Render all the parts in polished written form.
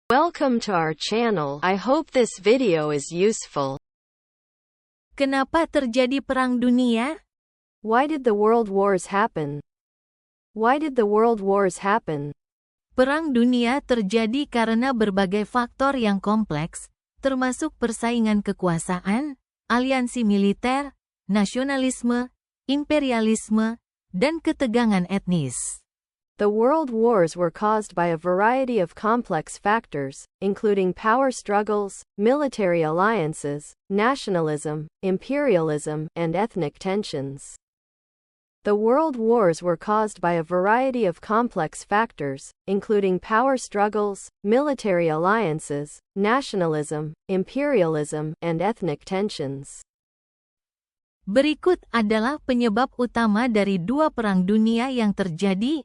Welcome to our channel. I hope this video is useful. Kenapa terjadi Perang Dunia? Why did the world wars happen? Why did the world wars happen? Perang Dunia terjadi karena berbagai faktor yang kompleks, termasuk persaingan kekuasaan, aliansi militer, nasionalisme, imperialisme, dan ketegangan etnis. The world wars were caused by a variety of complex factors, including power struggles, military alliances, nationalism, imperialism, and ethnic tensions. The world wars were caused by a variety of complex factors, including power struggles, military alliances, nationalism, imperialism, and ethnic tensions. Berikut adalah penyebab utama dari dua perang dunia yang terjadi.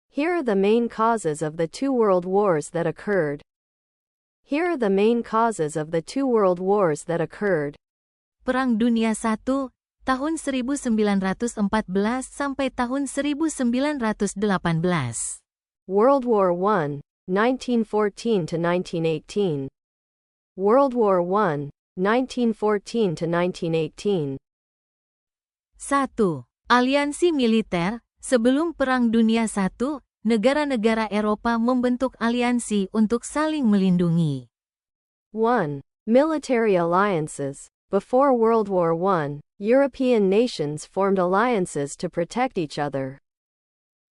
Here are the main causes of the two world wars that occurred. Here are the main causes of the two world wars that occurred. Perang Dunia I, tahun 1914 sampai tahun 1918. World War I, 1914 to 1918. World War I, 1914 to 1918. 1. Aliansi militer. Sebelum Perang Dunia I, negara-negara Eropa membentuk aliansi untuk saling melindungi. 1. Military alliances. Before World War I, European nations formed alliances to protect each other.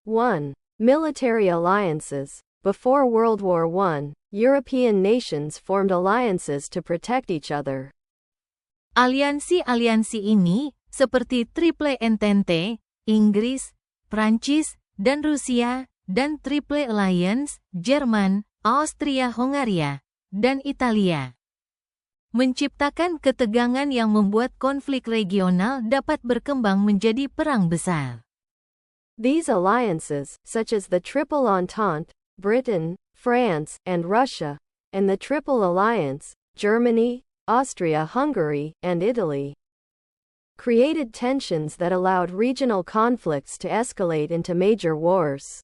1. Military alliances. Before World War I, European nations formed alliances to protect each other. Aliansi-aliansi ini, seperti Triple Entente, Inggris, Prancis, dan Rusia, dan Triple Alliance, Jerman, Austria-Hongaria, dan Italia, menciptakan ketegangan yang membuat konflik regional dapat berkembang menjadi perang besar. These alliances, such as the Triple Entente, Britain, France, and Russia, and the Triple Alliance, Germany, Austria-Hungary, and Italy, created tensions that allowed regional conflicts to escalate into major wars.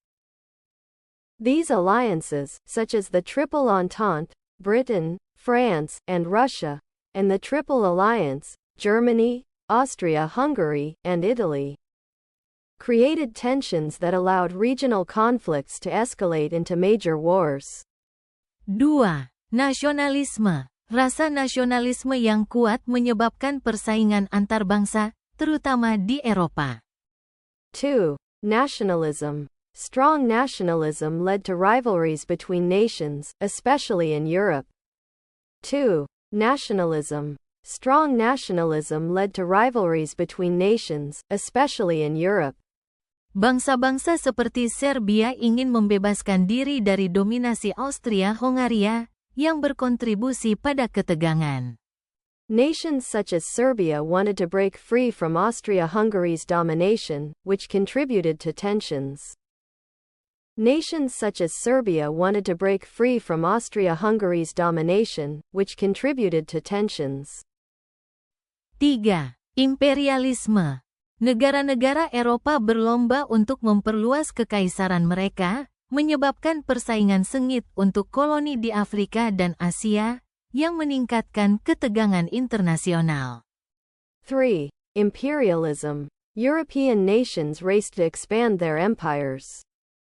These alliances, such as the Triple Entente, Britain, France, and Russia, and the Triple Alliance, Germany, Austria-Hungary, and Italy, created tensions that allowed regional conflicts to escalate into major wars. 2. Nasionalisme. Rasa nasionalisme yang kuat menyebabkan persaingan antar bangsa, terutama di Eropa. 2. Nationalism. Strong nationalism led to rivalries between nations, especially in Europe. 2. Nationalism. Strong nationalism led to rivalries between nations, especially in Europe. Bangsa-bangsa seperti Serbia ingin membebaskan diri dari dominasi Austria-Hongaria, yang berkontribusi pada ketegangan. Nations such as Serbia wanted to break free from Austria-Hungary's domination, which contributed to tensions. Nations such as Serbia wanted to break free from Austria-Hungary's domination, which contributed to tensions. 3. Imperialisme. Negara-negara Eropa berlomba untuk memperluas kekaisaran mereka, menyebabkan persaingan sengit untuk koloni di Afrika dan Asia, yang meningkatkan ketegangan internasional. 3. Imperialism. European nations raced to expand their empires,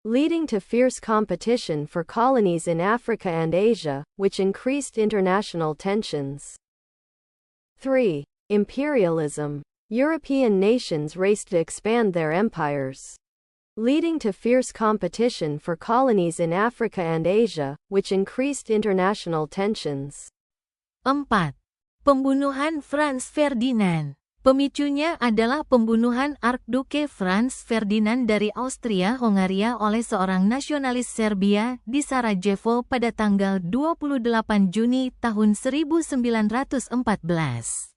leading to fierce competition for colonies in Africa and Asia, which increased international tensions. 3. Imperialism. European nations raced to expand their empires, leading to fierce competition for colonies in Africa and Asia, which increased international tensions. 4. Pembunuhan Franz Ferdinand. Pemicunya adalah pembunuhan Archduke Franz Ferdinand dari Austria-Hongaria oleh seorang nasionalis Serbia di Sarajevo pada tanggal 28 Juni tahun 1914.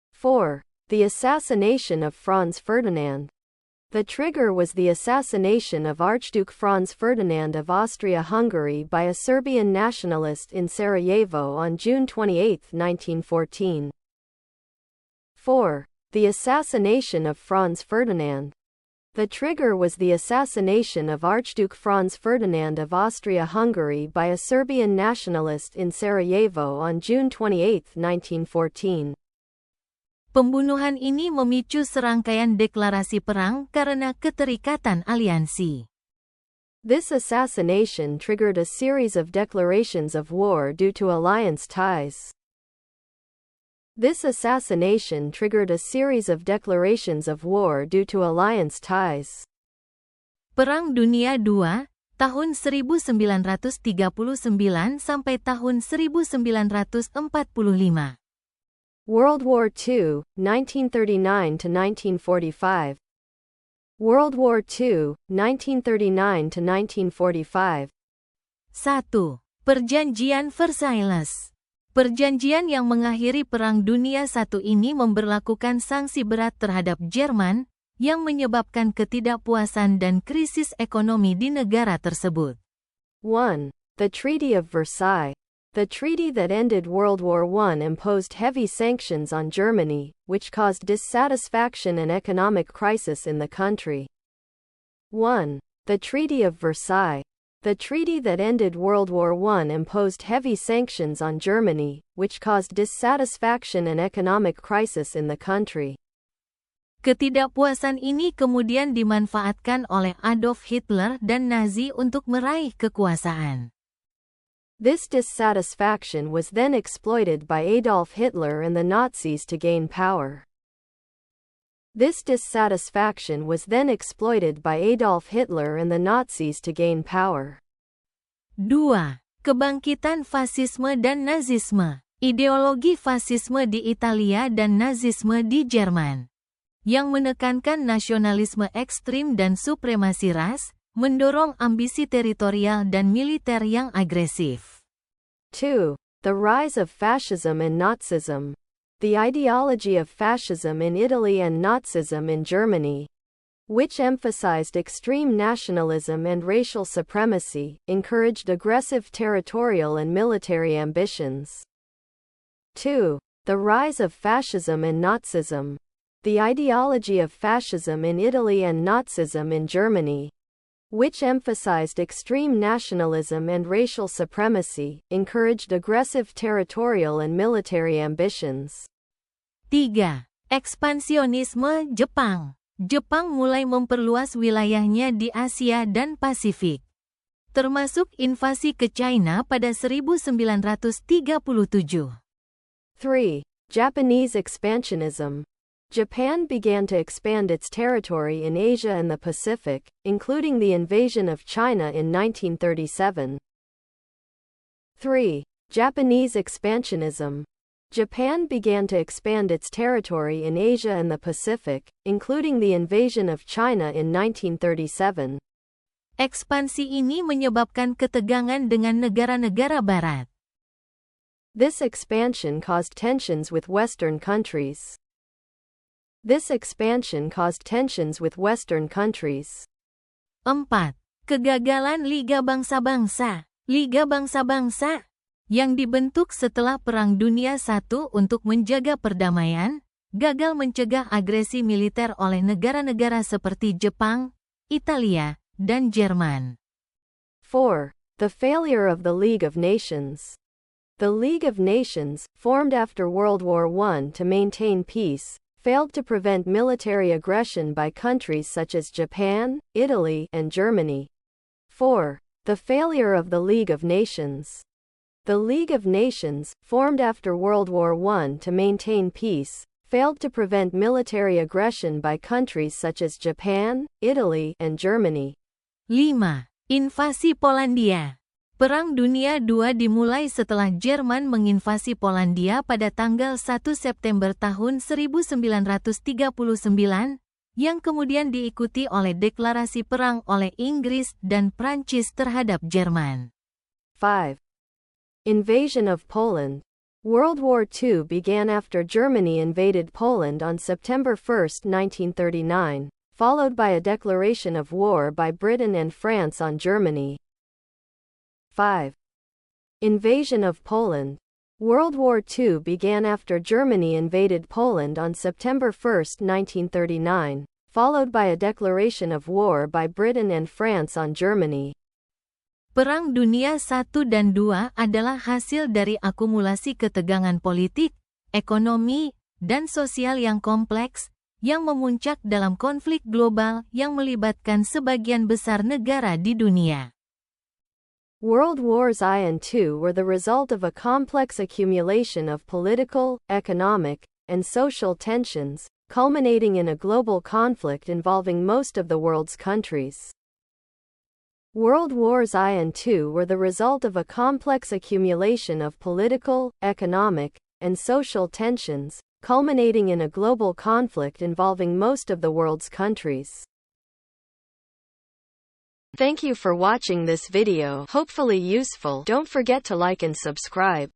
4. The assassination of Franz Ferdinand. The trigger was the assassination of Archduke Franz Ferdinand of Austria-Hungary by a Serbian nationalist in Sarajevo on June 28, 1914. 4. The assassination of Franz Ferdinand. The trigger was the assassination of Archduke Franz Ferdinand of Austria-Hungary by a Serbian nationalist in Sarajevo on June 28, 1914. Pembunuhan ini memicu serangkaian deklarasi perang karena keterikatan aliansi. This assassination triggered a series of declarations of war due to alliance ties. This assassination triggered a series of declarations of war due to alliance ties. Perang Dunia II, tahun 1939 sampai tahun 1945. World War II, 1939 to 1945. World War II, 1939 to 1945. 1. Perjanjian Versailles. Perjanjian yang mengakhiri Perang Dunia I ini memberlakukan sanksi berat terhadap Jerman, yang menyebabkan ketidakpuasan dan krisis ekonomi di negara tersebut. 1. The Treaty of Versailles. The treaty that ended World War I imposed heavy sanctions on Germany, which caused dissatisfaction and economic crisis in the country. 1. The Treaty of Versailles. The treaty that ended World War I imposed heavy sanctions on Germany, which caused dissatisfaction and economic crisis in the country. Ketidakpuasan ini kemudian dimanfaatkan oleh Adolf Hitler dan Nazi untuk meraih kekuasaan. This dissatisfaction was then exploited by Adolf Hitler and the Nazis to gain power. This dissatisfaction was then exploited by Adolf Hitler and the Nazis to gain power. 2. Kebangkitan fasisme dan nazisme. Ideologi fasisme di Italia dan nazisme di Jerman, yang menekankan nasionalisme ekstrim dan supremasi ras, mendorong ambisi teritorial dan militer yang agresif. 2. The rise of fascism and Nazism. The ideology of fascism in Italy and Nazism in Germany, which emphasized extreme nationalism and racial supremacy, encouraged aggressive territorial and military ambitions. 2. The rise of fascism and Nazism. The ideology of fascism in Italy and Nazism in Germany, which emphasized extreme nationalism and racial supremacy, encouraged aggressive territorial and military ambitions. 3. Ekspansionisme Jepang. Jepang mulai memperluas wilayahnya di Asia dan Pasifik, termasuk invasi ke China pada 1937. 3. Japanese expansionism. Japan began to expand its territory in Asia and the Pacific, including the invasion of China in 1937. 3. Japanese expansionism. Japan began to expand its territory in Asia and the Pacific, including the invasion of China in 1937. Ekspansi ini menyebabkan ketegangan dengan negara-negara Barat. This expansion caused tensions with Western countries. This expansion caused tensions with Western countries. 4. Kegagalan Liga Bangsa-Bangsa. Liga Bangsa-Bangsa, yang dibentuk setelah Perang Dunia I untuk menjaga perdamaian, gagal mencegah agresi militer oleh negara-negara seperti Jepang, Italia, dan Jerman. 4. The failure of the League of Nations. The League of Nations, formed after World War I to maintain peace, failed to prevent military aggression by countries such as Japan, Italy, and Germany. 4. The failure of the League of Nations. The League of Nations, formed after World War I to maintain peace, failed to prevent military aggression by countries such as Japan, Italy, and Germany. 5. Invasi Polandia. Perang Dunia II dimulai setelah Jerman menginvasi Polandia pada tanggal 1 September tahun 1939, yang kemudian diikuti oleh deklarasi perang oleh Inggris dan Prancis terhadap Jerman. 5. Invasion of Poland. World War II began after Germany invaded Poland on September 1, 1939, followed by a declaration of war by Britain and France on Germany. 5. Invasion of Poland. World War II began after Germany invaded Poland on September 1, 1939, followed by a declaration of war by Britain and France on Germany. Perang Dunia I dan II adalah hasil dari akumulasi ketegangan politik, ekonomi, dan sosial yang kompleks, yang memuncak dalam konflik global yang melibatkan sebagian besar negara di dunia. World Wars I and II were the result of a complex accumulation of political, economic, and social tensions, culminating in a global conflict involving most of the world's countries. World Wars I and II were the result of a complex accumulation of political, economic, and social tensions, culminating in a global conflict involving most of the world's countries. Thank you for watching this video. Hopefully useful. Don't forget to like and subscribe.